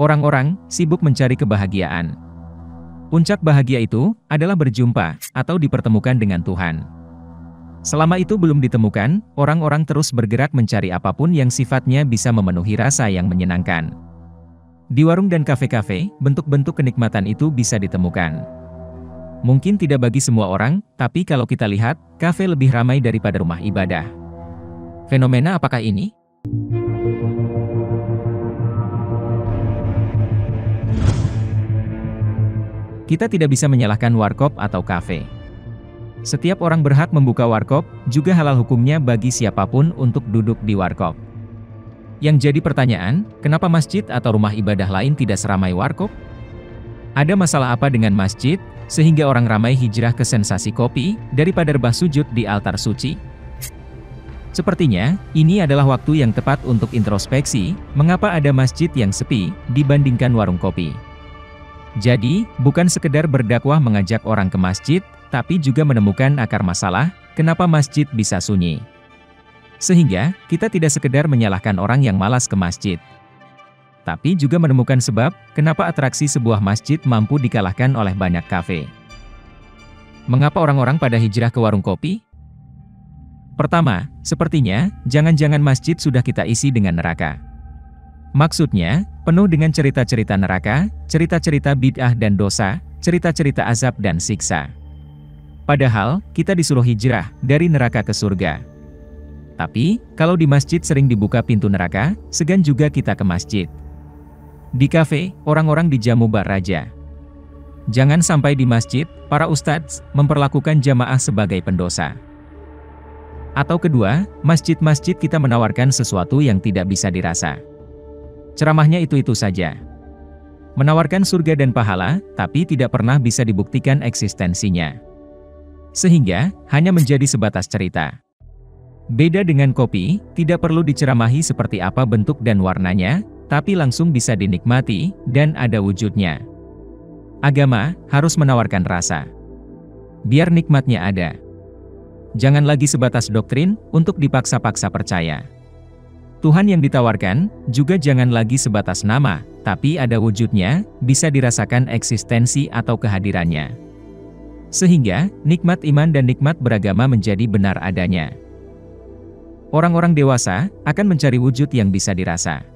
Orang-orang sibuk mencari kebahagiaan. Puncak bahagia itu adalah berjumpa atau dipertemukan dengan Tuhan. Selama itu belum ditemukan, orang-orang terus bergerak mencari apapun yang sifatnya bisa memenuhi rasa yang menyenangkan. Di warung dan kafe-kafe, bentuk-bentuk kenikmatan itu bisa ditemukan. Mungkin tidak bagi semua orang, tapi kalau kita lihat, kafe lebih ramai daripada rumah ibadah. Fenomena apakah ini? Kita tidak bisa menyalahkan warkop atau kafe. Setiap orang berhak membuka warkop, juga halal hukumnya bagi siapapun untuk duduk di warkop. Yang jadi pertanyaan, kenapa masjid atau rumah ibadah lain tidak seramai warkop? Ada masalah apa dengan masjid, sehingga orang ramai hijrah ke sensasi kopi, daripada rebah sujud di altar suci? Sepertinya, ini adalah waktu yang tepat untuk introspeksi, mengapa ada masjid yang sepi, dibandingkan warung kopi. Jadi, bukan sekedar berdakwah mengajak orang ke masjid, tapi juga menemukan akar masalah, kenapa masjid bisa sunyi. Sehingga, kita tidak sekedar menyalahkan orang yang malas ke masjid, tapi juga menemukan sebab, kenapa atraksi sebuah masjid mampu dikalahkan oleh banyak kafe. Mengapa orang-orang pada hijrah ke warung kopi? Pertama, sepertinya, jangan-jangan masjid sudah kita isi dengan neraka. Maksudnya, penuh dengan cerita-cerita neraka, cerita-cerita bid'ah dan dosa, cerita-cerita azab dan siksa. Padahal, kita disuruh hijrah dari neraka ke surga. Tapi, kalau di masjid sering dibuka pintu neraka, segan juga kita ke masjid. Di kafe, orang-orang dijamu bar raja. Jangan sampai di masjid, para ustadz memperlakukan jamaah sebagai pendosa. Atau kedua, masjid-masjid kita menawarkan sesuatu yang tidak bisa dirasa. Ceramahnya itu-itu saja. Menawarkan surga dan pahala, tapi tidak pernah bisa dibuktikan eksistensinya. Sehingga, hanya menjadi sebatas cerita. Beda dengan kopi, tidak perlu diceramahi seperti apa bentuk dan warnanya, tapi langsung bisa dinikmati, dan ada wujudnya. Agama, harus menawarkan rasa. Biar nikmatnya ada. Jangan lagi sebatas doktrin, untuk dipaksa-paksa percaya. Tuhan yang ditawarkan, juga jangan lagi sebatas nama, tapi ada wujudnya, bisa dirasakan eksistensi atau kehadirannya. Sehingga, nikmat iman dan nikmat beragama menjadi benar adanya. Orang-orang dewasa, akan mencari wujud yang bisa dirasa.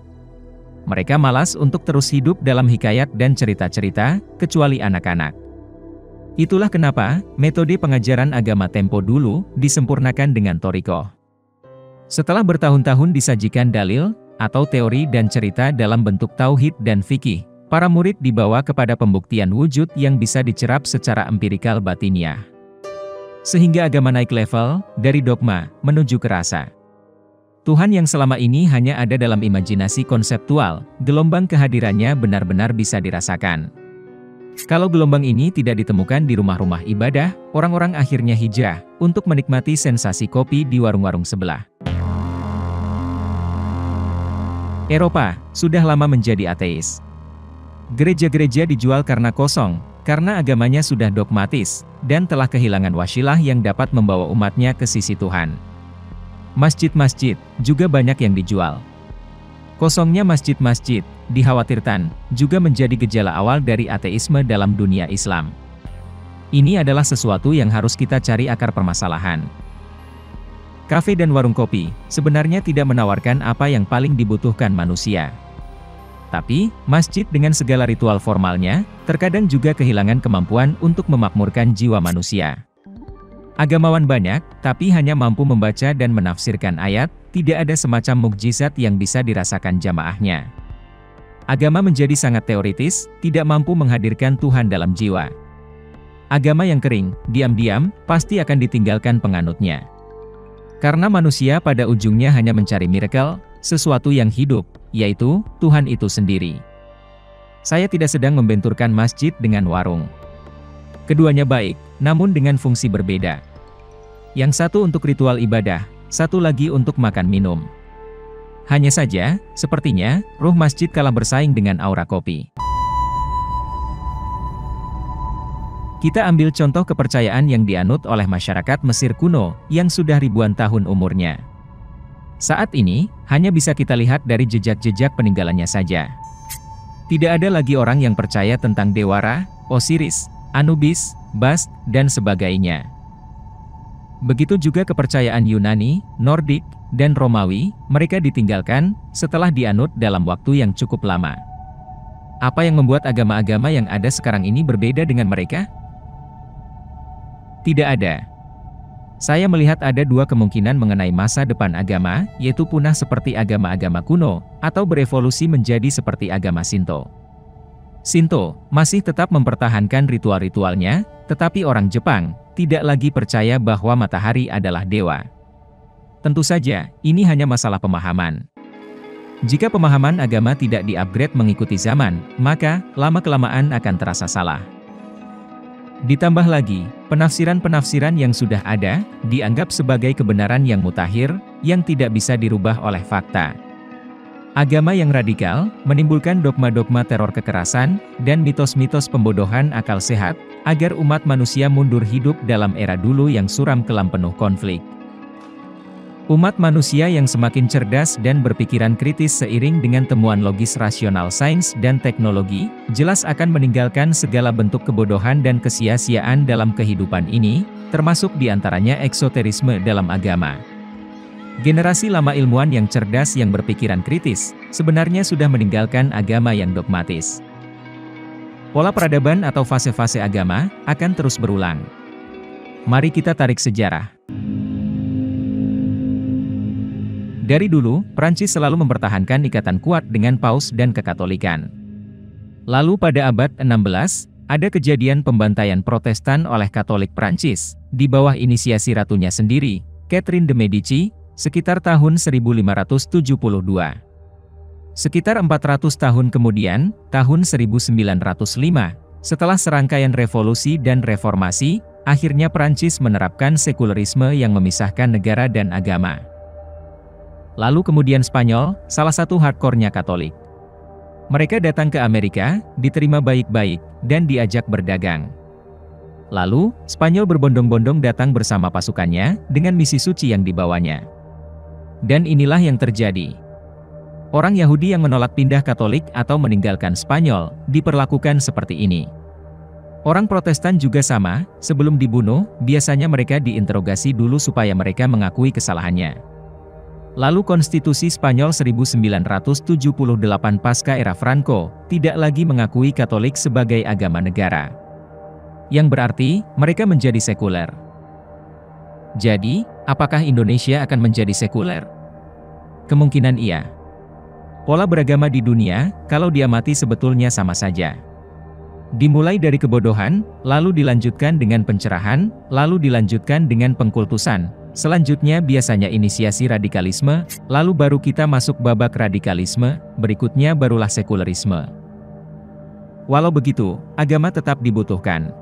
Mereka malas untuk terus hidup dalam hikayat dan cerita-cerita, kecuali anak-anak. Itulah kenapa, metode pengajaran agama tempo dulu, disempurnakan dengan thoriqoh. Setelah bertahun-tahun disajikan dalil, atau teori dan cerita dalam bentuk tauhid dan fikih, para murid dibawa kepada pembuktian wujud yang bisa dicerap secara empirikal batiniah. Sehingga agama naik level, dari dogma, menuju ke rasa. Tuhan yang selama ini hanya ada dalam imajinasi konseptual, gelombang kehadirannya benar-benar bisa dirasakan. Kalau gelombang ini tidak ditemukan di rumah-rumah ibadah, orang-orang akhirnya hijrah, untuk menikmati sensasi kopi di warung-warung sebelah. Eropa, sudah lama menjadi ateis. Gereja-gereja dijual karena kosong, karena agamanya sudah dogmatis, dan telah kehilangan wasilah yang dapat membawa umatnya ke sisi Tuhan. Masjid-masjid, juga banyak yang dijual. Kosongnya masjid-masjid, dikhawatirkan, juga menjadi gejala awal dari ateisme dalam dunia Islam. Ini adalah sesuatu yang harus kita cari akar permasalahan. Kafe dan warung kopi, sebenarnya tidak menawarkan apa yang paling dibutuhkan manusia. Tapi, masjid dengan segala ritual formalnya, terkadang juga kehilangan kemampuan untuk memakmurkan jiwa manusia. Agamawan banyak, tapi hanya mampu membaca dan menafsirkan ayat, tidak ada semacam mukjizat yang bisa dirasakan jamaahnya. Agama menjadi sangat teoritis, tidak mampu menghadirkan Tuhan dalam jiwa. Agama yang kering, diam-diam, pasti akan ditinggalkan penganutnya. Karena manusia pada ujungnya hanya mencari miracle, sesuatu yang hidup, yaitu Tuhan itu sendiri. Saya tidak sedang membenturkan masjid dengan warung. Keduanya baik, namun dengan fungsi berbeda. Yang satu untuk ritual ibadah, satu lagi untuk makan minum. Hanya saja, sepertinya, ruh masjid kalah bersaing dengan aura kopi. Kita ambil contoh kepercayaan yang dianut oleh masyarakat Mesir kuno, yang sudah ribuan tahun umurnya. Saat ini, hanya bisa kita lihat dari jejak-jejak peninggalannya saja. Tidak ada lagi orang yang percaya tentang Dewa Ra, Osiris, Anubis, Bast, dan sebagainya. Begitu juga kepercayaan Yunani, Nordik, dan Romawi, mereka ditinggalkan setelah dianut dalam waktu yang cukup lama. Apa yang membuat agama-agama yang ada sekarang ini berbeda dengan mereka? Tidak ada. Saya melihat ada dua kemungkinan mengenai masa depan agama, yaitu punah seperti agama-agama kuno, atau berevolusi menjadi seperti agama Shinto. Shinto masih tetap mempertahankan ritual-ritualnya, tetapi orang Jepang tidak lagi percaya bahwa matahari adalah dewa. Tentu saja, ini hanya masalah pemahaman. Jika pemahaman agama tidak di-upgrade mengikuti zaman, maka lama-kelamaan akan terasa salah. Ditambah lagi, penafsiran-penafsiran yang sudah ada, dianggap sebagai kebenaran yang mutakhir, yang tidak bisa dirubah oleh fakta. Agama yang radikal, menimbulkan dogma-dogma teror kekerasan, dan mitos-mitos pembodohan akal sehat, agar umat manusia mundur hidup dalam era dulu yang suram kelam penuh konflik. Umat manusia yang semakin cerdas dan berpikiran kritis seiring dengan temuan logis rasional sains dan teknologi, jelas akan meninggalkan segala bentuk kebodohan dan kesia-siaan dalam kehidupan ini, termasuk diantaranya eksoterisme dalam agama. Generasi lama ilmuwan yang cerdas yang berpikiran kritis, sebenarnya sudah meninggalkan agama yang dogmatis. Pola peradaban atau fase-fase agama, akan terus berulang. Mari kita tarik sejarah. Dari dulu, Prancis selalu mempertahankan ikatan kuat dengan Paus dan Kekatolikan. Lalu pada abad 16, ada kejadian pembantaian Protestan oleh Katolik Prancis, di bawah inisiasi ratunya sendiri, Catherine de Medici, sekitar tahun 1572. Sekitar 400 tahun kemudian, tahun 1905, setelah serangkaian revolusi dan reformasi, akhirnya Prancis menerapkan sekularisme yang memisahkan negara dan agama. Lalu kemudian Spanyol, salah satu hardcore-nya Katolik. Mereka datang ke Amerika, diterima baik-baik, dan diajak berdagang. Lalu, Spanyol berbondong-bondong datang bersama pasukannya, dengan misi suci yang dibawanya. Dan inilah yang terjadi. Orang Yahudi yang menolak pindah Katolik atau meninggalkan Spanyol, diperlakukan seperti ini. Orang Protestan juga sama, sebelum dibunuh, biasanya mereka diinterogasi dulu supaya mereka mengakui kesalahannya. Lalu konstitusi Spanyol 1978 pasca era Franco, tidak lagi mengakui Katolik sebagai agama negara. Yang berarti, mereka menjadi sekuler. Jadi, apakah Indonesia akan menjadi sekuler? Kemungkinan iya. Pola beragama di dunia, kalau diamati sebetulnya sama saja. Dimulai dari kebodohan, lalu dilanjutkan dengan pencerahan, lalu dilanjutkan dengan pengkultusan. Selanjutnya biasanya inisiasi radikalisme, lalu baru kita masuk babak radikalisme, berikutnya barulah sekularisme. Walau begitu, agama tetap dibutuhkan.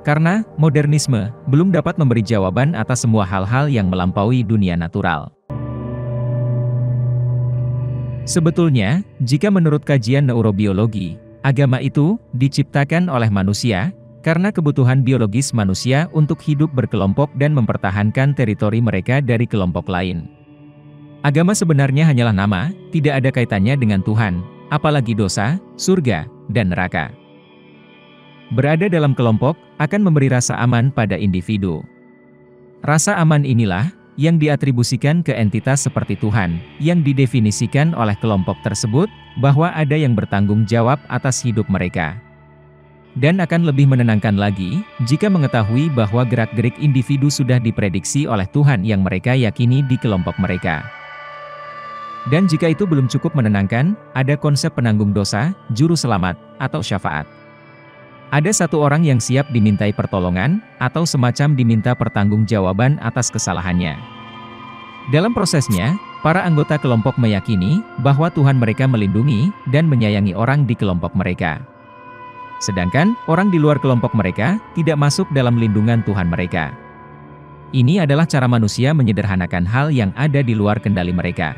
Karena, modernisme, belum dapat memberi jawaban atas semua hal-hal yang melampaui dunia natural. Sebetulnya, jika menurut kajian neurobiologi, agama itu diciptakan oleh manusia, karena kebutuhan biologis manusia untuk hidup berkelompok dan mempertahankan teritori mereka dari kelompok lain. Agama sebenarnya hanyalah nama, tidak ada kaitannya dengan Tuhan, apalagi dosa, surga, dan neraka. Berada dalam kelompok, akan memberi rasa aman pada individu. Rasa aman inilah, yang diatribusikan ke entitas seperti Tuhan, yang didefinisikan oleh kelompok tersebut, bahwa ada yang bertanggung jawab atas hidup mereka. Dan akan lebih menenangkan lagi, jika mengetahui bahwa gerak-gerik individu sudah diprediksi oleh Tuhan yang mereka yakini di kelompok mereka. Dan jika itu belum cukup menenangkan, ada konsep penanggung dosa, juru selamat, atau syafaat. Ada satu orang yang siap dimintai pertolongan, atau semacam diminta pertanggungjawaban atas kesalahannya. Dalam prosesnya, para anggota kelompok meyakini bahwa Tuhan mereka melindungi dan menyayangi orang di kelompok mereka. Sedangkan, orang di luar kelompok mereka, tidak masuk dalam lindungan Tuhan mereka. Ini adalah cara manusia menyederhanakan hal yang ada di luar kendali mereka.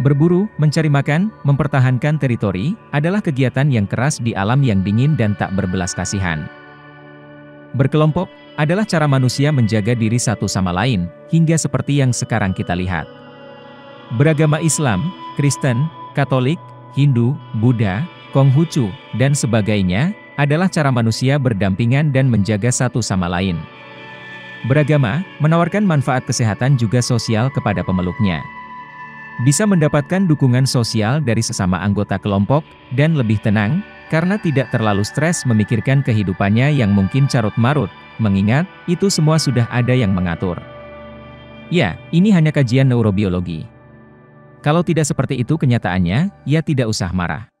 Berburu, mencari makan, mempertahankan teritori, adalah kegiatan yang keras di alam yang dingin dan tak berbelas kasihan. Berkelompok, adalah cara manusia menjaga diri satu sama lain, hingga seperti yang sekarang kita lihat. Beragama Islam, Kristen, Katolik, Hindu, Buddha, Konghucu, dan sebagainya, adalah cara manusia berdampingan dan menjaga satu sama lain. Beragama, menawarkan manfaat kesehatan juga sosial kepada pemeluknya. Bisa mendapatkan dukungan sosial dari sesama anggota kelompok, dan lebih tenang, karena tidak terlalu stres memikirkan kehidupannya yang mungkin carut-marut, mengingat, itu semua sudah ada yang mengatur. Ya, ini hanya kajian neurobiologi. Kalau tidak seperti itu kenyataannya, ya tidak usah marah.